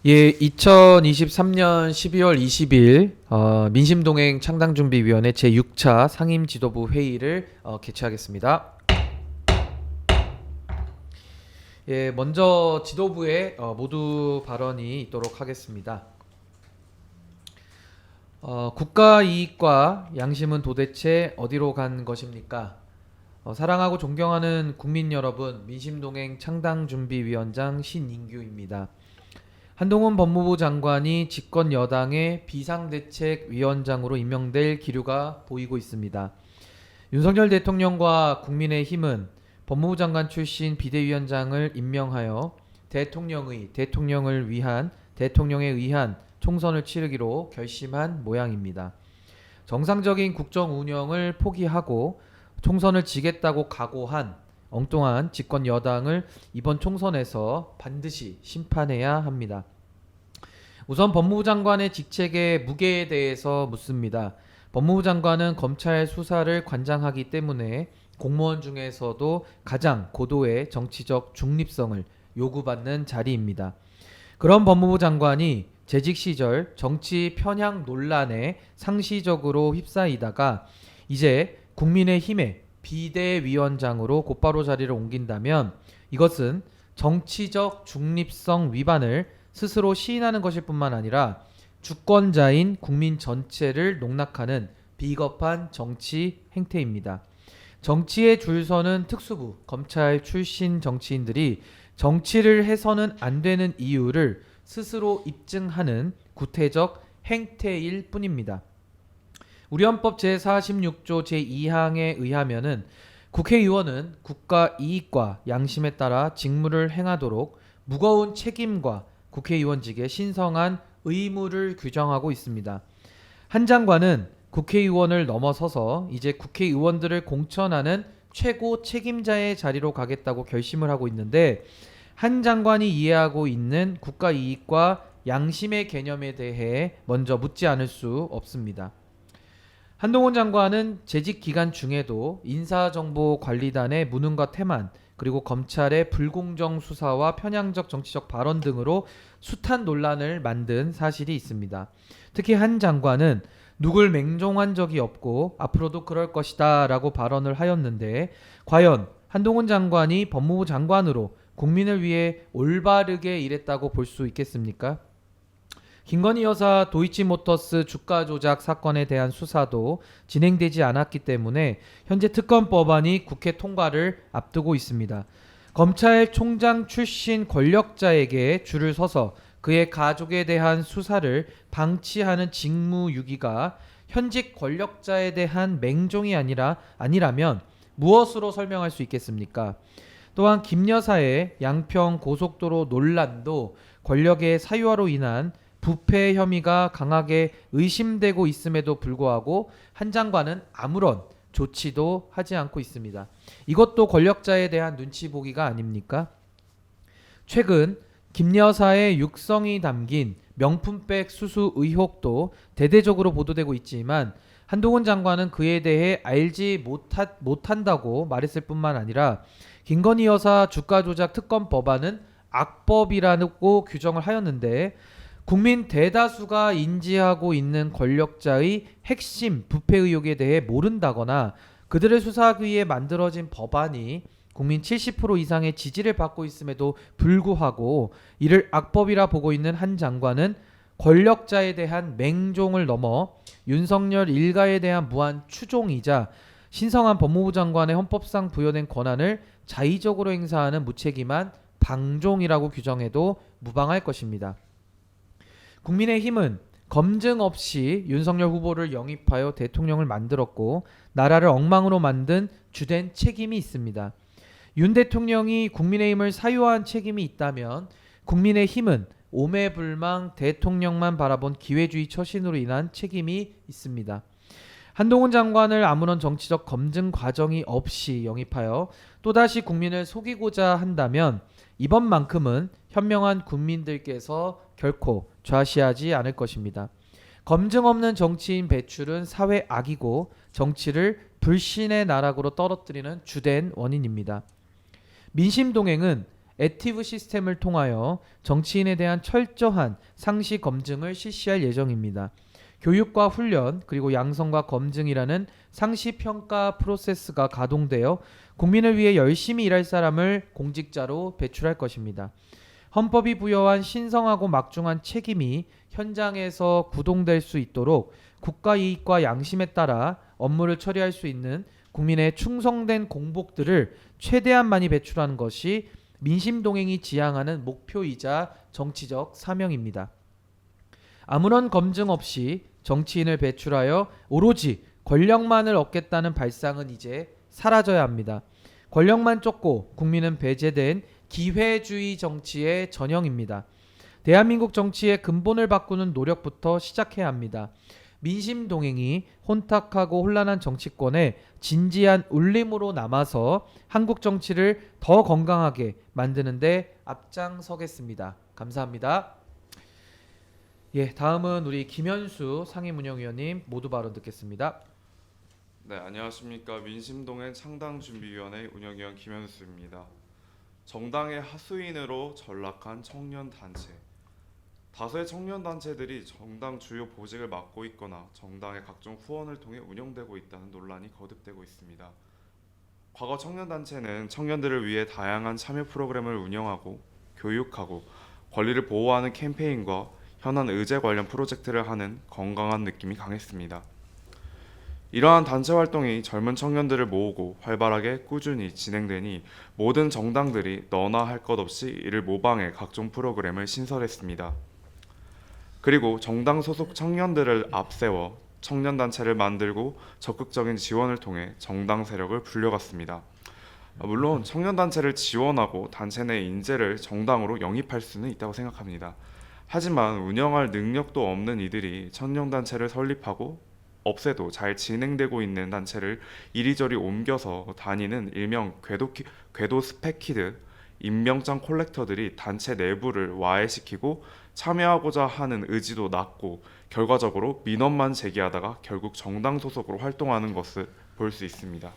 예, 2023년 12월 20일 민심동행 창당준비위원회 제6차 상임지도부 회의를 개최하겠습니다. 예, 먼저 지도부의 모두 발언이 있도록 하겠습니다. 국가 이익과 양심은 도대체 어디로 간 것입니까? 사랑하고 존경하는 국민 여러분, 민심동행 창당준비위원장 신인규입니다. 한동훈 법무부 장관이 집권 여당의 비상대책위원장으로 임명될 기류가 보이고 있습니다. 윤석열 대통령과 국민의힘은 법무부 장관 출신 비대위원장을 임명하여 대통령을 위한 대통령에 의한 총선을 치르기로 결심한 모양입니다. 정상적인 국정 운영을 포기하고 총선을 지겠다고 각오한 엉뚱한 집권 여당을 이번 총선에서 반드시 심판해야 합니다. 우선 법무부 장관의 직책의 무게에 대해서 묻습니다. 법무부 장관은 검찰 수사를 관장하기 때문에 공무원 중에서도 가장 고도의 정치적 중립성을 요구받는 자리입니다. 그런 법무부 장관이 재직 시절 정치 편향 논란에 상시적으로 휩싸이다가 이제 국민의힘의 비대위원장으로 곧바로 자리를 옮긴다면 이것은 정치적 중립성 위반을 스스로 시인하는 것일 뿐만 아니라 주권자인 국민 전체를 농락하는 비겁한 정치 행태입니다. 정치에 줄 서는 특수부, 검찰 출신 정치인들이 정치를 해서는 안 되는 이유를 스스로 입증하는 구태적 행태일 뿐입니다. 우리 헌법 제46조 제2항에 의하면은 국회의원은 국가 이익과 양심에 따라 직무를 행하도록 무거운 책임과 국회의원직의 신성한 의무를 규정하고 있습니다. 한 장관은 국회의원을 넘어서서 이제 국회의원들을 공천하는 최고 책임자의 자리로 가겠다고 결심을 하고 있는데 한 장관이 이해하고 있는 국가 이익과 양심의 개념에 대해 먼저 묻지 않을 수 없습니다. 한동훈 장관은 재직 기간 중에도 인사정보관리단의 무능과 태만 그리고 검찰의 불공정 수사와 편향적 정치적 발언 등으로 숱한 논란을 만든 사실이 있습니다. 특히 한 장관은 누굴 맹종한 적이 없고 앞으로도 그럴 것이다 라고 발언을 하였는데 과연 한동훈 장관이 법무부 장관으로 국민을 위해 올바르게 일했다고 볼 수 있겠습니까? 김건희 여사 도이치모터스 주가 조작 사건에 대한 수사도 진행되지 않았기 때문에 현재 특검 법안이 국회 통과를 앞두고 있습니다. 검찰총장 출신 권력자에게 줄을 서서 그의 가족에 대한 수사를 방치하는 직무유기가 현직 권력자에 대한 맹종이 아니라면 무엇으로 설명할 수 있겠습니까? 또한 김 여사의 양평 고속도로 논란도 권력의 사유화로 인한 부패 혐의가 강하게 의심되고 있음에도 불구하고 한 장관은 아무런 조치도 하지 않고 있습니다. 이것도 권력자에 대한 눈치 보기가 아닙니까? 최근 김 여사의 육성이 담긴 명품백 수수 의혹도 대대적으로 보도되고 있지만 한동훈 장관은 그에 대해 알지 못한다고 말했을 뿐만 아니라 김건희 여사 주가 조작 특검 법안은 악법이라고 규정을 하였는데 국민 대다수가 인지하고 있는 권력자의 핵심 부패 의혹에 대해 모른다거나 그들을 수사하기 위해 만들어진 법안이 국민 70% 이상의 지지를 받고 있음에도 불구하고 이를 악법이라 보고 있는 한 장관은 권력자에 대한 맹종을 넘어 윤석열 일가에 대한 무한 추종이자 신성한 법무부 장관의 헌법상 부여된 권한을 자의적으로 행사하는 무책임한 방종이라고 규정해도 무방할 것입니다. 국민의힘은 검증 없이 윤석열 후보를 영입하여 대통령을 만들었고 나라를 엉망으로 만든 주된 책임이 있습니다. 윤 대통령이 국민의힘을 사유화한 책임이 있다면 국민의힘은 오매불망 대통령만 바라본 기회주의 처신으로 인한 책임이 있습니다. 한동훈 장관을 아무런 정치적 검증 과정이 없이 영입하여 또다시 국민을 속이고자 한다면 이번만큼은 현명한 국민들께서 결코 좌시하지 않을 것입니다. 검증 없는 정치인 배출은 사회 악이고 정치를 불신의 나락으로 떨어뜨리는 주된 원인입니다. 민심동행은 애티브 시스템을 통하여 정치인에 대한 철저한 상시 검증을 실시할 예정입니다. 교육과 훈련 그리고 양성과 검증이라는 상시 평가 프로세스가 가동되어 국민을 위해 열심히 일할 사람을 공직자로 배출할 것입니다. 헌법이 부여한 신성하고 막중한 책임이 현장에서 구동될 수 있도록 국가 이익과 양심에 따라 업무를 처리할 수 있는 국민의 충성된 공복들을 최대한 많이 배출하는 것이 민심동행이 지향하는 목표이자 정치적 사명입니다. 아무런 검증 없이 정치인을 배출하여 오로지 권력만을 얻겠다는 발상은 이제 사라져야 합니다. 권력만 쫓고 국민은 배제된 기회주의 정치의 전형입니다. 대한민국 정치의 근본을 바꾸는 노력부터 시작해야 합니다. 민심 동행이 혼탁하고 혼란한 정치권에 진지한 울림으로 남아서 한국 정치를 더 건강하게 만드는 데 앞장서겠습니다. 감사합니다. 예, 다음은 우리 김현수 상임운영위원님 모두 발언 듣겠습니다. 네, 안녕하십니까. 민심동행 창당준비위원회 운영위원 김현수입니다. 정당의 하수인으로 전락한 청년단체. 다수의 청년단체들이 정당 주요 보직을 맡고 있거나 정당의 각종 후원을 통해 운영되고 있다는 논란이 거듭되고 있습니다. 과거 청년단체는 청년들을 위해 다양한 참여 프로그램을 운영하고 교육하고 권리를 보호하는 캠페인과 현안 의제 관련 프로젝트를 하는 건강한 느낌이 강했습니다. 이러한 단체 활동이 젊은 청년들을 모으고 활발하게 꾸준히 진행되니 모든 정당들이 너나 할 것 없이 이를 모방해 각종 프로그램을 신설했습니다. 그리고 정당 소속 청년들을 앞세워 청년단체를 만들고 적극적인 지원을 통해 정당 세력을 불려갔습니다. 물론 청년단체를 지원하고 단체 내 인재를 정당으로 영입할 수는 있다고 생각합니다. 하지만 운영할 능력도 없는 이들이 청년단체를 설립하고 없애도 잘 진행되고 있는 단체를 이리저리 옮겨서 다니는 일명 궤도 스펙키드 임명장 콜렉터들이 단체 내부를 와해시키고 참여하고자 하는 의지도 낮고 결과적으로 민원만 제기하다가 결국 정당 소속으로 활동하는 것을 볼 수 있습니다.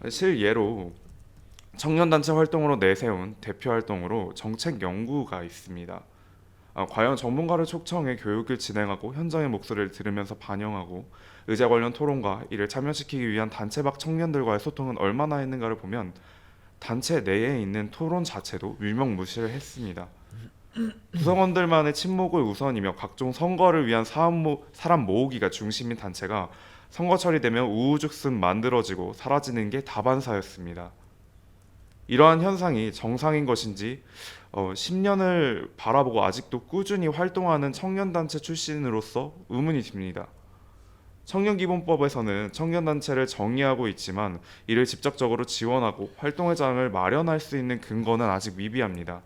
실예로 청년단체 활동으로 내세운 대표 활동으로 정책 연구가 있습니다. 과연 전문가를 초청해 교육을 진행하고 현장의 목소리를 들으면서 반영하고 의제 관련 토론과 이를 참여시키기 위한 단체 밖 청년들과의 소통은 얼마나 했는가를 보면 단체 내에 있는 토론 자체도 유명무실을 했습니다. 구성원들만의 친목을 우선이며 각종 선거를 위한 사람 모으기가 중심인 단체가 선거 처리되면 우후죽순 만들어지고 사라지는 게 다반사였습니다. 이러한 현상이 정상인 것인지 10년을 바라보고 아직도 꾸준히 활동하는 청년단체 출신으로서 의문이 듭니다. 청년기본법에서는 청년단체를 정의하고 있지만 이를 직접적으로 지원하고 활동의 장을 마련할 수 있는 근거는 아직 미비합니다.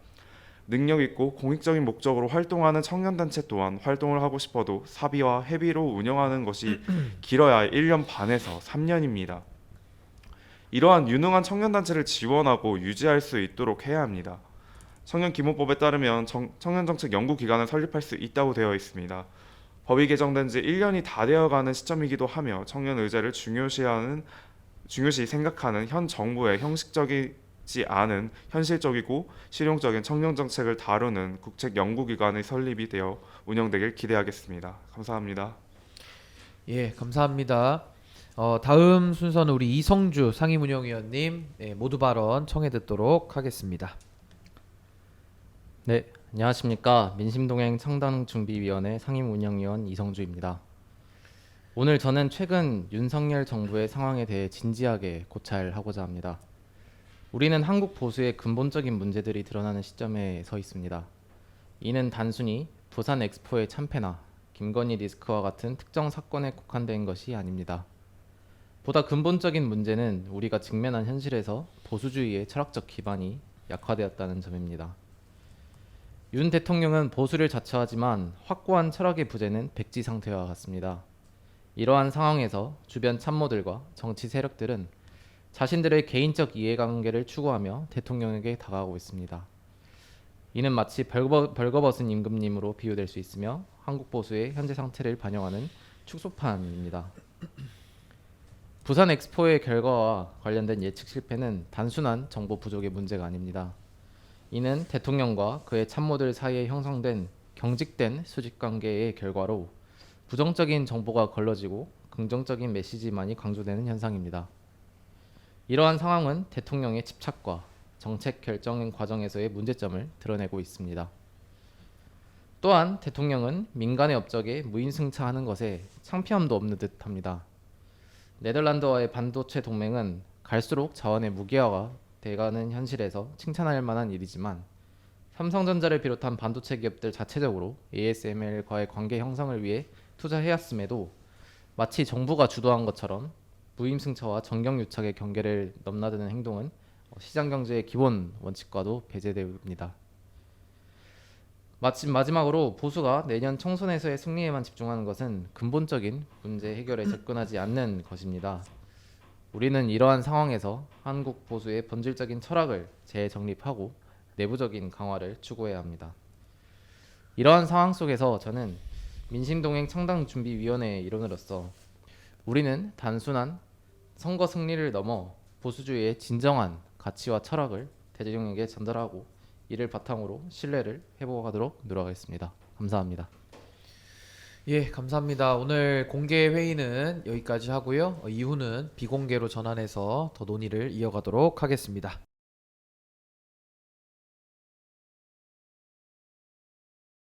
능력 있고 공익적인 목적으로 활동하는 청년단체 또한 활동을 하고 싶어도 사비와 회비로 운영하는 것이 길어야 1년 반에서 3년입니다. 이러한 유능한 청년단체를 지원하고 유지할 수 있도록 해야 합니다. 청년기본법에 따르면 청년정책 연구기관을 설립할 수 있다고 되어 있습니다. 법이 개정된 지 1년이 다 되어가는 시점이기도 하며 청년 의제를 중요시 생각하는 현 정부의 형식적이지 않은 현실적이고 실용적인 청년정책을 다루는 국책연구기관의 설립이 되어 운영되길 기대하겠습니다. 감사합니다. 예, 감사합니다. 다음 순서는 우리 이성주 상임운영위원님 모두 발언 청해 듣도록 하겠습니다. 네, 안녕하십니까. 민심동행 창당준비위원회 상임운영위원 이성주입니다. 오늘 저는 최근 윤석열 정부의 상황에 대해 진지하게 고찰하고자 합니다. 우리는 한국 보수의 근본적인 문제들이 드러나는 시점에 서 있습니다. 이는 단순히 부산 엑스포의 참패나 김건희 리스크와 같은 특정 사건에 국한된 것이 아닙니다. 보다 근본적인 문제는 우리가 직면한 현실에서 보수주의의 철학적 기반이 약화되었다는 점입니다. 윤 대통령은 보수를 자처하지만 확고한 철학의 부재는 백지 상태와 같습니다. 이러한 상황에서 주변 참모들과 정치 세력들은 자신들의 개인적 이해관계를 추구하며 대통령에게 다가가고 있습니다. 이는 마치 벌거벗은 임금님으로 비유될 수 있으며 한국 보수의 현재 상태를 반영하는 축소판입니다. 부산 엑스포의 결과와 관련된 예측 실패는 단순한 정보 부족의 문제가 아닙니다. 이는 대통령과 그의 참모들 사이에 형성된 경직된 수직 관계의 결과로 부정적인 정보가 걸러지고 긍정적인 메시지만이 강조되는 현상입니다. 이러한 상황은 대통령의 집착과 정책 결정 과정에서의 문제점을 드러내고 있습니다. 또한 대통령은 민간의 업적에 무인승차하는 것에 창피함도 없는 듯합니다. 네덜란드와의 반도체 동맹은 갈수록 자원의 무기화가 돼가는 현실에서 칭찬할 만한 일이지만 삼성전자를 비롯한 반도체 기업들 자체적으로 ASML과의 관계 형성을 위해 투자해왔음에도 마치 정부가 주도한 것처럼 무임승차와 정경유착의 경계를 넘나드는 행동은 시장 경제의 기본 원칙과도 배제됩니다. 마지막으로 보수가 내년 총선에서의 승리에만 집중하는 것은 근본적인 문제 해결에 접근하지 않는 것입니다. 우리는 이러한 상황에서 한국 보수의 본질적인 철학을 재정립하고 내부적인 강화를 추구해야 합니다. 이러한 상황 속에서 저는 민심동행 창당준비위원회의 일원으로서 우리는 단순한 선거 승리를 넘어 보수주의의 진정한 가치와 철학을 대중에게 전달하고 이를 바탕으로 신뢰를 회복하도록 노력하겠습니다. 감사합니다. 예, 감사합니다. 오늘 공개 회의는 여기까지 하고요. 이후는 비공개로 전환해서 더 논의를 이어가도록 하겠습니다.